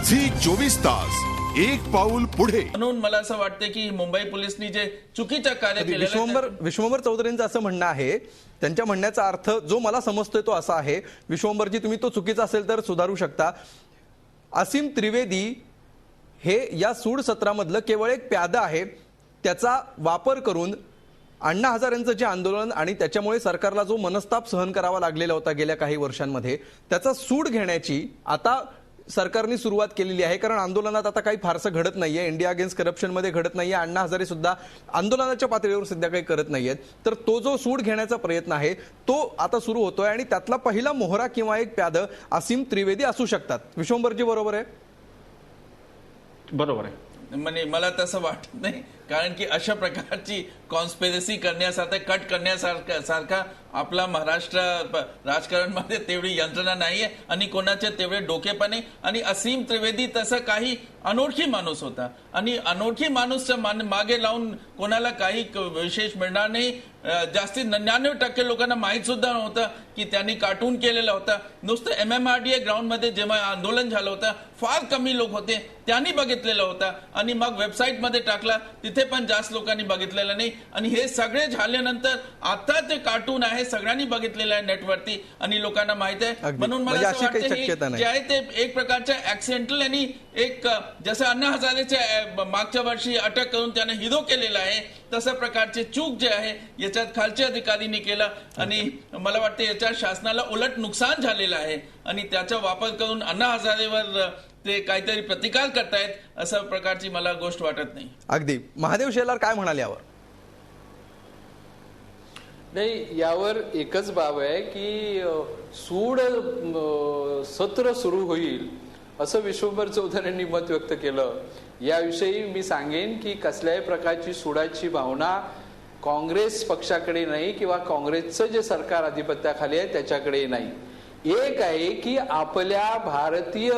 Zee 24 एक पाऊल पुढे. म्हणून मला असं वाटतं की मुंबई पोलिसांनी जे चुकीचं कार्य केलेलं विश्वंभर चौधरींचं असं म्हणणं आहे, त्यांच्या म्हणण्याचा अर्थ जो मला समजतोय तो असा आहे, विश्वंभरजी तुम्ही तो चुकीचा असेल तर सुधारू शकता. असीम त्रिवेदी हे या सूड सत्रामधलं केवळ एक प्यादा आहे, त्याचा वापर करून अण्णा हजारेंचं जे आंदोलन आणि त्याच्यामुळे सरकारला जो मनस्ताप सहन करावा लागलेला होता गेल्या काही वर्षांमध्ये, त्याचा सूड घेण्याची आता सरकारने सुरुवात केलेली आहे. कारण आंदोलनात आता काही फारसं घडत नाहीये, इंडिया अगेन्स्ट करप्शन मध्ये घडत नाहीये, अण्णा हजारे सुद्धा आंदोलनाच्या पातळीवर सध्या काही करत नाहीयेत. तर तो जो सूड घेण्याचा प्रयत्न आहे तो आता सुरू होतोय आणि त्यातला पहिला मोहरा किंवा एक प्याद असीम त्रिवेदी असू शकतात. विश्वंभरजी बरोबर आहे? बरोबर आहे. म्हणजे मला तसं वाटत नाही, कारण की अशा प्रकारची कॉन्स्पिरसी करण्यासारखं कट करण्यासारखा आपला महाराष्ट्र राजकारणामध्ये तेवढी यंत्रणा नाहीये आणि कोणाचे तेवढे डोकेपणे. आणि असीम त्रिवेदी तसं काही अनोळखी माणूस होता आणि अनोळखी माणूसच्या मागे लावून कोणाला काही विशेष मिळणार नाही. जास्तीत 99% लोकांना माहीत सुद्धा नव्हतं की त्यांनी कार्टून केलेला होता. नुसतं MMRDA ग्राउंडमध्ये जेव्हा आंदोलन झालं होतं फार कमी लोक होते, त्यांनी बघितलेलं होतं आणि मग वेबसाईटमध्ये टाकला, तिथे पण जास्त लोकांनी बघितलेलं नाही. आणि हे सगळे झाल्यानंतर आता ते कार्टून आहे सगळ्यांनी बघितलेलं आहे नेटवरती आणि लोकांना माहित आहे. म्हणून मला असं वाटतं जे आहे ते एक प्रकारच्या ऍक्सिडेंटल आणि एक जसं अण्णा हजारेच्या मागच्या वर्षी अटक करून त्याने हिरो केलेला आहे तसं प्रकारचे चूक जे आहे याच्यात खालच्या अधिकाऱ्यांनी केलं आणि मला वाटतं याच्यात शासनाला उलट नुकसान झालेलं आहे आणि त्याचा वापर करून अण्णा हजारेवर ते काहीतरी प्रतिकार करतायत असं प्रकारची मला गोष्ट वाटत नाही. अगदी. महादेव शेलार काय म्हणाले यावर? नाही, यावर एकच बाब आहे की सूड सत्र सुरू होईल असं विश्वंभर चौधरींनी मत व्यक्त केलं. याविषयी मी सांगेन की कसल्याही प्रकारची सुडाची भावना काँग्रेस पक्षाकडे नाही किंवा काँग्रेसचं जे सरकार अधिपत्याखाली आहे त्याच्याकडे नाही. एक आहे की आपल्या भारतीय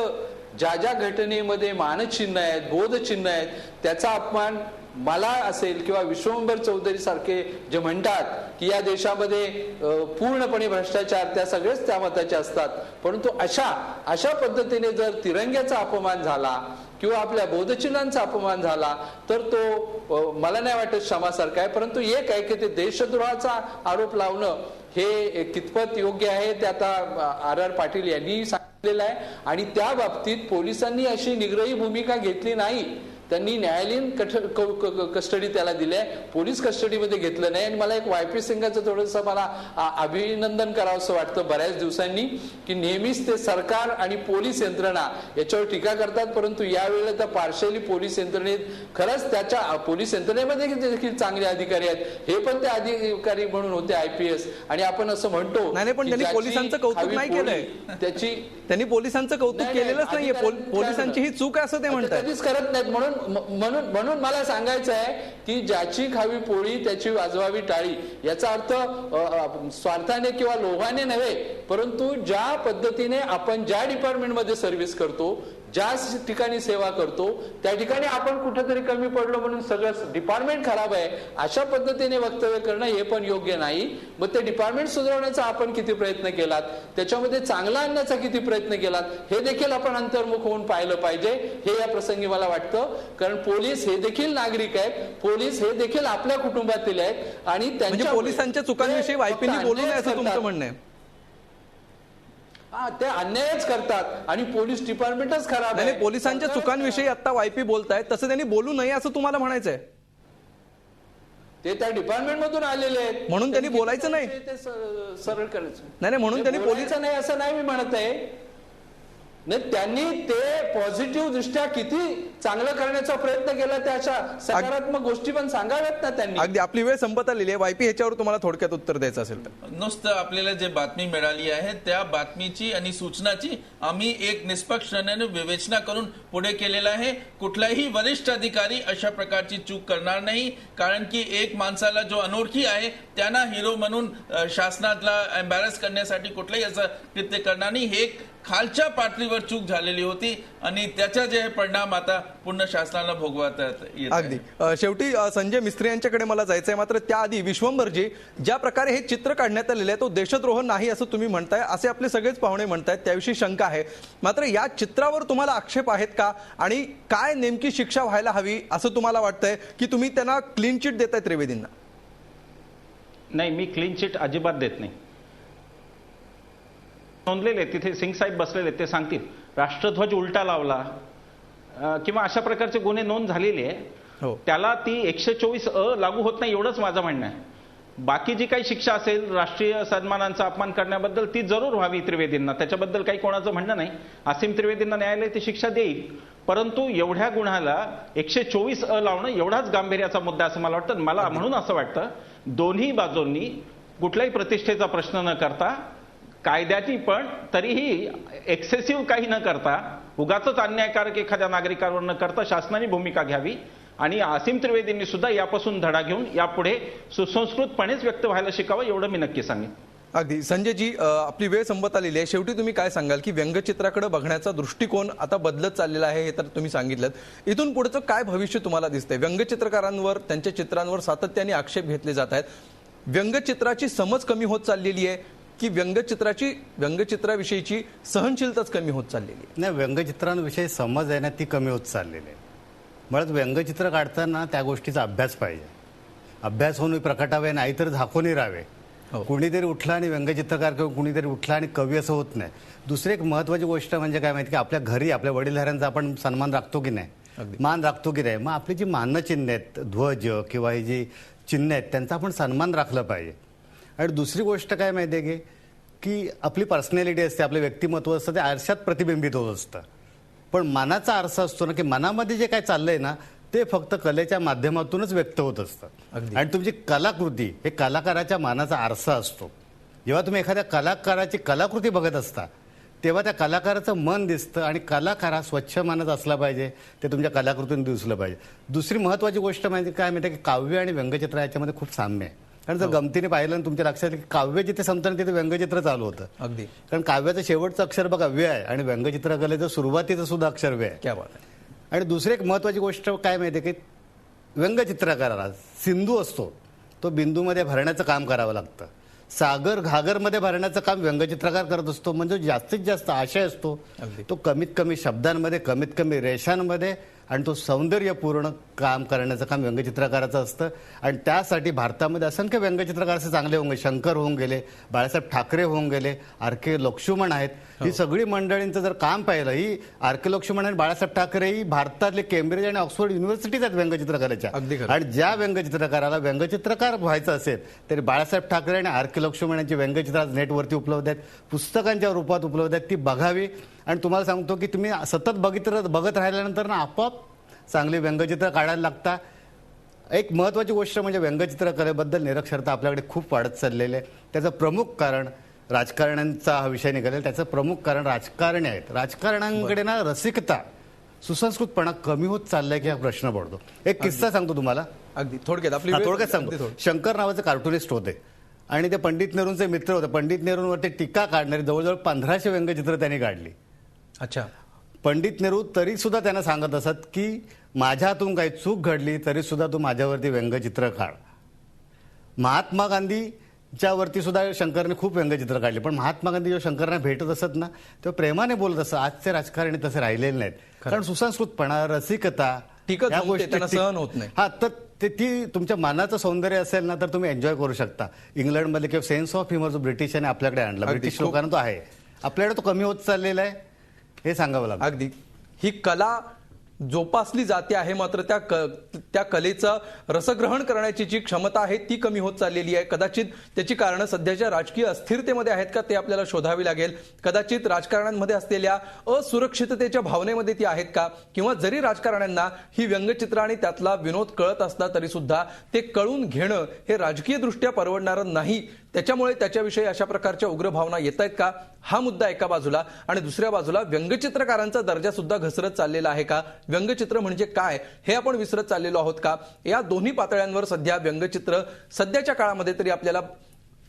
ज्या ज्या घटनेमध्ये मानचिन्ह आहेत, बोधचिन्ह आहेत, त्याचा अपमान मला असेल किंवा विश्वंभर चौधरी सारखे जे म्हणतात की या देशामध्ये पूर्णपणे भ्रष्टाचार, त्या सगळेच त्या मताचे असतात. परंतु अशा पद्धतीने जर तिरंग्याचा अपमान झाला किंवा आपल्या बोधचिन्हांचा अपमान झाला तर तो मला नाही वाटत क्षमासारखा आहे. परंतु एक आहे की ते देशद्रोहाचा आरोप लावणं हे कितपत योग्य आहे ते आता RR पाटील यांनी सांगितलेलं आहे आणि त्या बाबतीत पोलिसांनी अशी निग्रही भूमिका घेतली नाही. त्यांनी न्यायालयीन कस्टडी त्याला दिली आहे, पोलीस कस्टडीमध्ये घेतलं नाही. आणि मला एक YP सिंगाचं थोडंसं मला अभिनंदन करावं असं वाटतं बऱ्याच दिवसांनी की नेहमीच ते सरकार आणि पोलीस यंत्रणा याच्यावर टीका करतात, परंतु यावेळेला तर पार्शली पोलीस यंत्रणेत खरंच त्याच्या पोलीस यंत्रणेमध्ये देखील चांगले अधिकारी आहेत. हे पण ते अधिकारी म्हणून होते IPS आणि आपण असं म्हणतो नाही, पण त्यांनी पोलिसांचं कौतुक नाही केलंय. त्यांनी पोलिसांचं कौतुक केलेलंच नाहीये. पोलिसांची ही चूक आहे असं ते म्हणतात. कधीच करत नाहीत. म्हणून मला सांगायचं आहे की ज्याची खावी पोळी त्याची वाजवावी टाळी. याचा अर्थ स्वार्थाने किंवा लोभाने नव्हे, परंतु ज्या पद्धतीने आपण ज्या डिपार्टमेंटमध्ये सर्व्हिस करतो, ज्या ठिकाणी सेवा करतो त्या ठिकाणी आपण कुठेतरी कमी पडलो म्हणून सगळं डिपार्टमेंट खराब आहे अशा पद्धतीने वक्तव्य करणं हे पण योग्य नाही. मग ते डिपार्टमेंट सुधारण्याचा आपण किती प्रयत्न केलात, त्याच्यामध्ये चांगला आणण्याचा किती प्रयत्न केलात हे देखील आपण अंतर्मुख होऊन पाहिलं पाहिजे. हे या प्रसंगी मला वाटतं, कारण पोलीस हे देखील नागरिक आहेत, पोलीस हे देखील आपल्या कुटुंबातील आहेत आणि त्यांच्या पोलिसांच्या चुकांविषयी वायपींनी बोलू नये असं तुमचं म्हणणं आहे? ते अन्यायच करतात आणि पोलीस डिपार्टमेंटच खराब आहे. पोलिसांच्या चुकांविषयी आता YP बोलतायत, तसं त्यांनी बोलू नये असं तुम्हाला म्हणायचंय? ते त्या डिपार्टमेंट मधून आलेले आहेत म्हणून त्यांनी बोलायचं नाही, ते सरळ करायचं नाही म्हणून त्यांनी बोलायचं नाही असं नाही मी म्हणत आहे. नाही, त्यांनी ते पॉझिटिव्ह दृष्ट्या किती चांगलं करण्याचा प्रयत्न केला त्या अशा सकारात्मक गोष्टी पण सांगाव्यात ना त्यांनी. अगदी. आपली वेळ संपत आलेली आहे. YP ह्याच्यावर तुम्हाला थोडक्यात उत्तर द्यायचं असेल तर? नुसतं आपल्याला जे बातमी मिळाली आहे त्या बातमीची आणि सूचनाची आम्ही एक निष्पक्षपणे विवेचना करून पुढे केलेला आहे. कुठलाही वरिष्ठ अधिकारी अशा प्रकारची चूक करणार नाही, कारण की एक माणसाला जो अनोळखी आहे त्यांना हिरो म्हणून शासनाला एम्बॅरस करण्यासाठी कुठलाही असं कृत्य करणार नाही. हे खालच्या पातळीवर चूक झालेली होती आणि त्याचा जे परिणाम आता पूर्ण शासनाला भोगवता येत आहे. अगदी शेवटी संजय मिस्त्री यांच्याकडे मला जायचंय, मात्र त्याआधी विश्वंभरजी, ज्या प्रकारे हे चित्र काढण्यात आलेलं आहे तो देशद्रोह नाही असं तुम्ही म्हणताय, असे आपले सगळेच पाहुणे म्हणतायत, त्याविषयी शंका आहे. मात्र या चित्रावर तुम्हाला आक्षेप आहेत का आणि काय नेमकी शिक्षा व्हायला हवी असं तुम्हाला वाटतंय की तुम्ही त्यांना क्लीन चिट देताय त्रिवेदींना? नाही, मी क्लीन चिट अजिबात देत नाही. नोंदलेले तिथे सिंग साहेब बसलेले ते सांगतील राष्ट्रध्वज उलटा लावला किंवा अशा प्रकारचे गुन्हे नोंद झालेले आहे, हो. त्याला ती 124 लागू होत नाही एवढंच माझं म्हणणं आहे. बाकी जी काही शिक्षा असेल राष्ट्रीय सन्मानांचा अपमान करण्याबद्दल ती जरूर व्हावी त्रिवेदींना, त्याच्याबद्दल काही कोणाचं म्हणणं नाही. असीम त्रिवेदींना न्यायालय ती शिक्षा देईल, परंतु एवढ्या गुन्ह्याला 124 लावणं एवढाच गांभीर्याचा मुद्दा असं मला वाटतं. मला म्हणून असं वाटतं दोन्ही बाजूंनी कुठल्याही प्रतिष्ठेचा प्रश्न न करता, कायद्याची पण तरीही एक्सेसिव्ह काही न करता, उगाचच अन्यायकारक एखाद्या नागरिकावर न करता शासनाने भूमिका घ्यावी आणि असीम त्रिवेदींनी सुद्धा यापासून धडा घेऊन यापुढे सुसंस्कृतपणेच व्यक्त व्हायला शिकावं, एवढं मी नक्की सांगेन. अगदी. संजयजी, आपली वेळ संपत आलेली आहे. शेवटी तुम्ही काय सांगाल की व्यंगचित्राकडे बघण्याचा दृष्टिकोन आता बदलत चाललेला आहे, हे तर तुम्ही सांगितलं. इथून पुढचं काय भविष्य तुम्हाला दिसतंय? व्यंगचित्रकारांवर, त्यांच्या चित्रांवर सातत्याने आक्षेप घेतले जात आहेत. व्यंगचित्राची समज कमी होत चाललेली आहे की व्यंगचित्राविषयीची सहनशीलताच कमी होत चाललेली आहे? नाही, व्यंगचित्रांविषयी समज आहे ना ती कमी होत चाललेली आहे. मुळात व्यंगचित्र काढताना त्या गोष्टीचा अभ्यास पाहिजे. अभ्यास होऊन प्रकटावे, नाहीतर झाकूनही राहावे. कुणीतरी उठला आणि व्यंगचित्रकार किंवा कुणीतरी उठला आणि कवी असं होत नाही. दुसरी एक महत्वाची गोष्ट म्हणजे काय माहिती की आपल्या घरी आपल्या वडीलधाऱ्यांचा आपण सन्मान राखतो की नाही, मान राखतो की नाही. मग आपली जी मानचिन्ह आहेत, ध्वज किंवा ही जी चिन्ह आहेत, त्यांचा आपण सन्मान राखलं पाहिजे. आणि दुसरी गोष्ट काय माहिती आहे की आपली पर्सनॅलिटी असते, आपलं व्यक्तिमत्व असतं, ते आरशात प्रतिबिंबित होत असतं. पण मनाचा आरसा असतो ना, की मनामध्ये जे काय चाललंय ना ते फक्त कलेच्या माध्यमातूनच व्यक्त होत असतं. आणि तुमची कलाकृती हे कलाकाराच्या मनाचा आरसा असतो. जेव्हा तुम्ही एखाद्या कलाकाराची कलाकृती बघत असता तेव्हा त्या कलाकाराचं मन दिसतं आणि कलाकार हा स्वच्छ मनाचा असला पाहिजे, ते तुमच्या कलाकृतीने दिसलं पाहिजे. दुसरी महत्वाची गोष्ट म्हणजे काय माहिती की काव्य आणि व्यंगचित्र याच्यामध्ये खूप साम्य आहे. कारण जर गमतीने पाहिलं आणि तुमच्या लक्षात की काव्य जिथे संपतं तिथे व्यंगचित्र चालू होतं. अगदी. कारण काव्याचं शेवटचं अक्षर बघा व्य आहे आणि व्यंगचित्रकलेचं सुरुवातीचं सुद्धा अक्षर व्य आहे. क्या बात आहे. आणि दुसरी एक महत्वाची गोष्ट काय माहिती आहे की व्यंगचित्रकाराला सिंधू असतो तो बिंदूमध्ये भरण्याचं काम करावं लागतं. सागर घागरमध्ये भरण्याचं काम व्यंगचित्रकार करत असतो. म्हणजे जास्तीत जास्त आशय असतो तो कमीत कमी शब्दांमध्ये, कमीत कमी रेषांमध्ये, आणि तो सौंदर्यपूर्ण काम करण्याचं काम व्यंगचित्रकाराचं असतं. आणि त्यासाठी भारतामध्ये असंख्य व्यंगचित्रकार असे चांगले होऊन गेले. शंकर होऊन गेले, बाळासाहेब ठाकरे होऊन गेले, आर के लक्ष्मण आहेत. ही सगळी मंडळींचं जर काम पाहिलं, ही आर के लक्ष्मण आणि बाळासाहेब ठाकरे ही भारतातले केम्ब्रिज आणि ऑक्सफोर्ड युनिव्हर्सिटीज आहेत व्यंगचित्रकाराच्या. आणि ज्या व्यंगचित्रकाराला व्यंगचित्रकार व्हायचं असेल तरी बाळासाहेब ठाकरे आणि आर के लक्ष्मण यांची व्यंगचित्र नेटवरती उपलब्ध आहेत, पुस्तकांच्या रूपात उपलब्ध आहेत, ती बघावी. आणि तुम्हाला सांगतो की तुम्ही सतत बघत राहिल्यानंतर ना आपोआप चांगली व्यंगचित्र काढायला लागता. एक महत्वाची गोष्ट म्हणजे व्यंगचित्रकलेबद्दल निरक्षरता आपल्याकडे खूप वाढत चाललेली आहे. त्याचं प्रमुख कारण राजकारण्यांचा हा विषय निघालेला, त्याचं प्रमुख कारण राजकारणी आहेत. राजकारण्यांकडे ना रसिकता, सुसंस्कृतपणा कमी होत चाललाय की हा प्रश्न पडतो. एक किस्सा सांगतो तुम्हाला. अगदी थोडक्यात सांगतो. शंकर नावाचे कार्टुनिस्ट होते आणि ते पंडित नेहरूंचे मित्र होते. पंडित नेहरूंवरती टीका काढणारी जवळजवळ 1500 व्यंगचित्र त्यांनी काढली. अच्छा. पंडित नेहरू तरी सुद्धा त्यांना सांगत असत की माझ्या हातून काही चूक घडली तरी सुद्धा तू माझ्यावरती व्यंगचित्र काढ. महात्मा गांधीच्या वरती सुद्धा शंकरने खूप व्यंगचित्र काढली. पण महात्मा गांधी जेव्हा शंकरना भेटत असत ना तेव्हा प्रेमाने बोलत असत. आजचे राजकारणी तसे राहिलेले नाहीत. कारण सुसंस्कृतपणा, रसिकता या गोष्टी सहन होत नाही. हा, तर ती तुमच्या मनाचं सौंदर्य असेल ना तर तुम्ही एन्जॉय करू शकता. इंग्लंडमध्ये किंवा सेन्स ऑफ ह्युमर जो ब्रिटिशांनी आपल्याकडे आणला, ब्रिटिश लोकांना तो आहे, आपल्याकडे तो कमी होत चाललेला आहे, हे सांगावं लागतं. अगदी. ही कला जोपासली जाते आहे, मात्र त्या कलेचं रसग्रहण करण्याची जी क्षमता आहे ती कमी होत चाललेली आहे. कदाचित त्याची कारणं सध्याच्या राजकीय अस्थिरतेमध्ये आहेत का ते आपल्याला शोधावी लागेल. कदाचित राजकारण्यांमध्ये असलेल्या असुरक्षिततेच्या भावनेमध्ये ती आहेत का, किंवा जरी राजकारण्यांना ही व्यंगचित्र आणि त्यातला विनोद कळत असला तरी सुद्धा ते कळून घेणं हे राजकीयदृष्ट्या परवडणारं नाही. त्याच्यामुळे त्याच्याविषयी अशा प्रकारच्या उग्र भावना येत आहेत का, हा मुद्दा एका बाजूला. आणि दुसऱ्या बाजूला व्यंगचित्रकारांचा दर्जा सुद्धा घसरत चाललेला आहे का, व्यंगचित्र म्हणजे काय हे आपण विसरत चाललेलो आहोत का. या दोन्ही पातळ्यांवर सध्या व्यंगचित्र सध्याच्या काळामध्ये तरी आपल्याला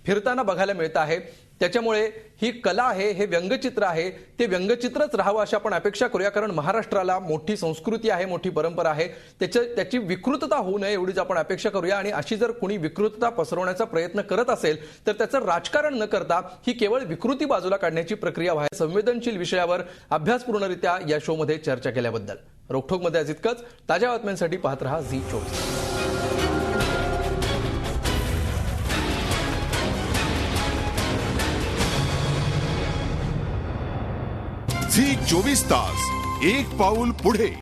फिरताना बघायला मिळत आहे. त्याच्यामुळे ही कला आहे, हे व्यंगचित्र आहे, ते व्यंगचित्रच राहावं अशी आपण अपेक्षा करूया. कारण महाराष्ट्राला मोठी संस्कृती आहे, मोठी परंपरा आहे, त्याची विकृतता होऊ नये एवढीच आपण अपेक्षा करूया. आणि अशी जर कोणी विकृतता पसरवण्याचा प्रयत्न करत असेल तर त्याचं राजकारण न करता ही केवळ विकृती बाजूला काढण्याची प्रक्रिया व्हावी. संवेदनशील विषयावर अभ्यासपूर्णरित्या या शोमध्ये चर्चा केल्याबद्दल रोखोकमध्ये आज इतकंच. ताज्या बातम्यांसाठी पाहत रहा झी24. झी 24 तास, एक पाऊल पुढे.